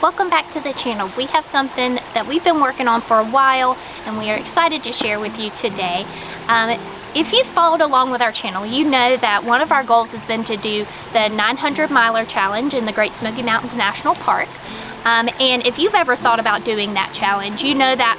Welcome back to the channel. We have something that we've been working on for a while and we are excited to share with you today. If you've followed along with our channel, you know that one of our goals has been to do the 900 miler challenge in the Great Smoky Mountains National Park. And if you've ever thought about doing that challenge, you know that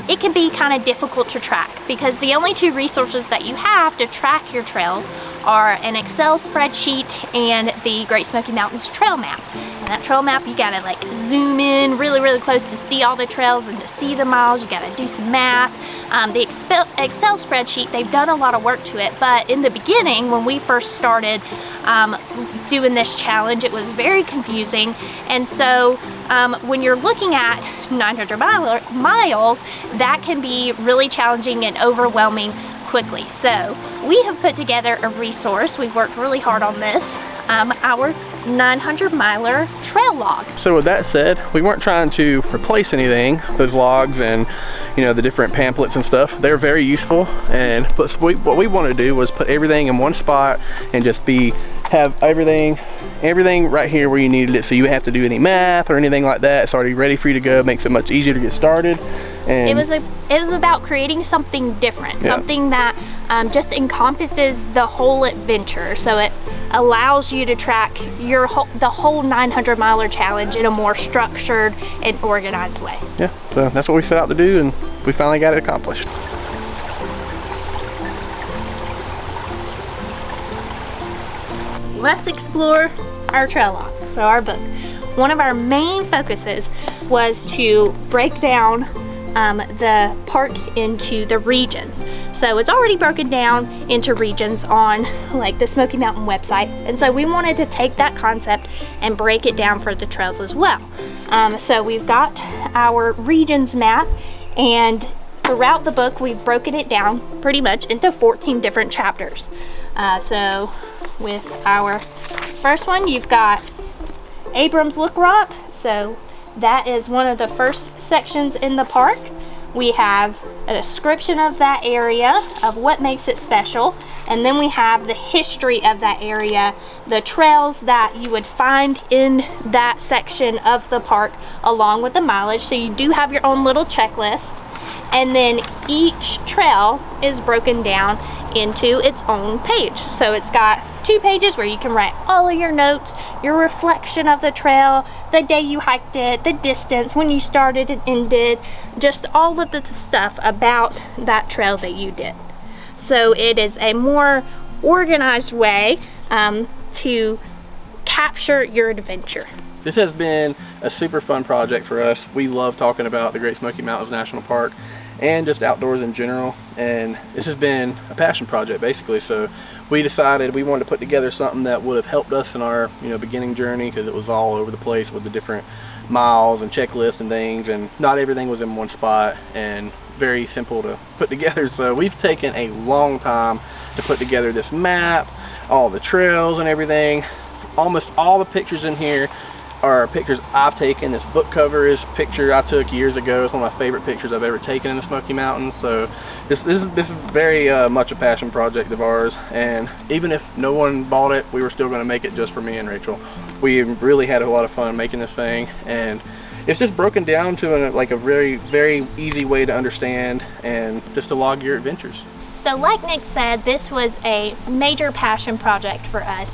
it can be kind of difficult to track because the only two resources that you have to track your trails are an Excel spreadsheet and the Great Smoky Mountains trail map. And that trail map, you gotta like zoom in really close to see all the trails and to see the miles. You gotta do some math. The Excel spreadsheet, they've done a lot of work to it, but in the beginning, when we first started doing this challenge, it was very confusing. And so when you're looking at 900 miles, that can be really challenging and overwhelming quickly. So we have put together a resource. We've worked really hard on this, our 900 miler trail log. So with that said, we weren't trying to replace anything. Those logs and the different pamphlets and stuff, they're very useful, and but what we wanted to do was put everything in one spot and just have everything right here where you needed it, so you have to do any math or anything like that. It's already ready for you to go. It makes it much easier to get started. And it was about creating something different, something that just encompasses the whole adventure, so it allows you to track the whole 900 miler challenge in a more structured and organized way. Yeah, so that's what we set out to do, and we finally got it accomplished. Let's explore our trail log, so our book. One of our main focuses was to break down the park into the regions. So it's already broken down into regions on like the Smoky Mountain website, and so we wanted to take that concept and break it down for the trails as well. So we've got our regions map, and throughout the book we've broken it down pretty much into 14 different chapters. So with our first one, you've got Abrams Look Rock. So that is one of the first sections in the park. We have a description of that area, of what makes it special, and then we have the history of that area, the trails that you would find in that section of the park along with the mileage. So you do have your own little checklist, and then each trail is broken down into its own page. So it's got 2 pages where you can write all of your notes, your reflection of the trail, the day you hiked it, the distance, when you started and ended, just all of the stuff about that trail that you did. So it is a more organized way to capture your adventure. This has been a super fun project for us. We love talking about the Great Smoky Mountains National Park and just outdoors in general, and this has been a passion project basically. So we decided we wanted to put together something that would have helped us in our beginning journey, because it was all over the place with the different miles and checklists and things, and not everything was in one spot and very simple to put together. So we've taken a long time to put together this map, all the trails and everything. Almost all the pictures in here are pictures I've taken. This book cover is a picture I took years ago. It's one of my favorite pictures I've ever taken in the Smoky Mountains. So this is very much a passion project of ours, and even if no one bought it, we were still going to make it just for me and Rachel. We really had a lot of fun making this thing, and it's just broken down to a very easy way to understand and just to log your adventures. So like Nick said, this was a major passion project for us.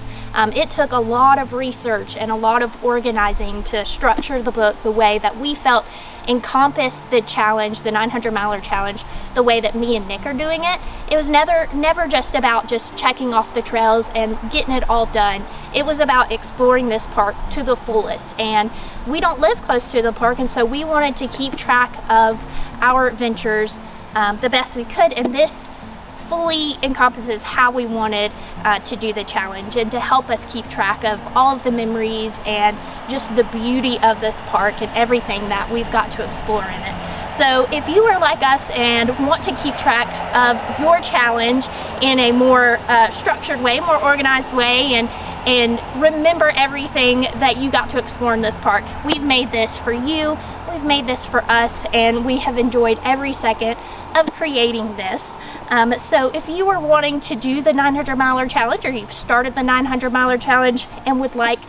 It took a lot of research and a lot of organizing to structure the book the way that we felt encompassed the challenge, the 900 miler challenge, the way that me and Nick are doing it. It was never just about just checking off the trails and getting it all done. It was about exploring this park to the fullest, and we don't live close to the park, and so we wanted to keep track of our adventures the best we could, and this fully encompasses how we wanted to do the challenge, and to help us keep track of all of the memories and just the beauty of this park and everything that we've got to explore in it. So if you are like us and want to keep track of your challenge in a more structured way, more organized way, and and remember everything that you got to explore in this park. We've made this for you, we've made this for us, and we have enjoyed every second of creating this. So if you are wanting to do the 900 miler challenge, or you've started the 900 miler challenge and would like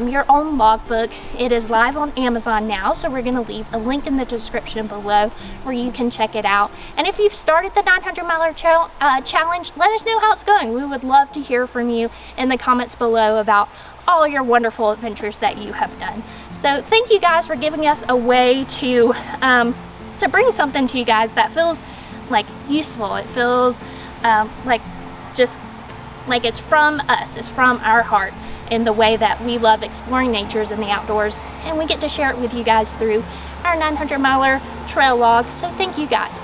your own logbook, it is live on Amazon now, so we're going to leave a link in the description below where you can check it out. And if you've started the 900 miler challenge, let us know how it's going. We would love to hear from you in the comments below about all your wonderful adventures that you have done. So thank you guys for giving us a way to bring something to you guys that feels like useful. It feels like just like it's from us, it's from our heart, in the way that we love exploring natures and the outdoors, and we get to share it with you guys through our 900 miler trail log. So thank you guys.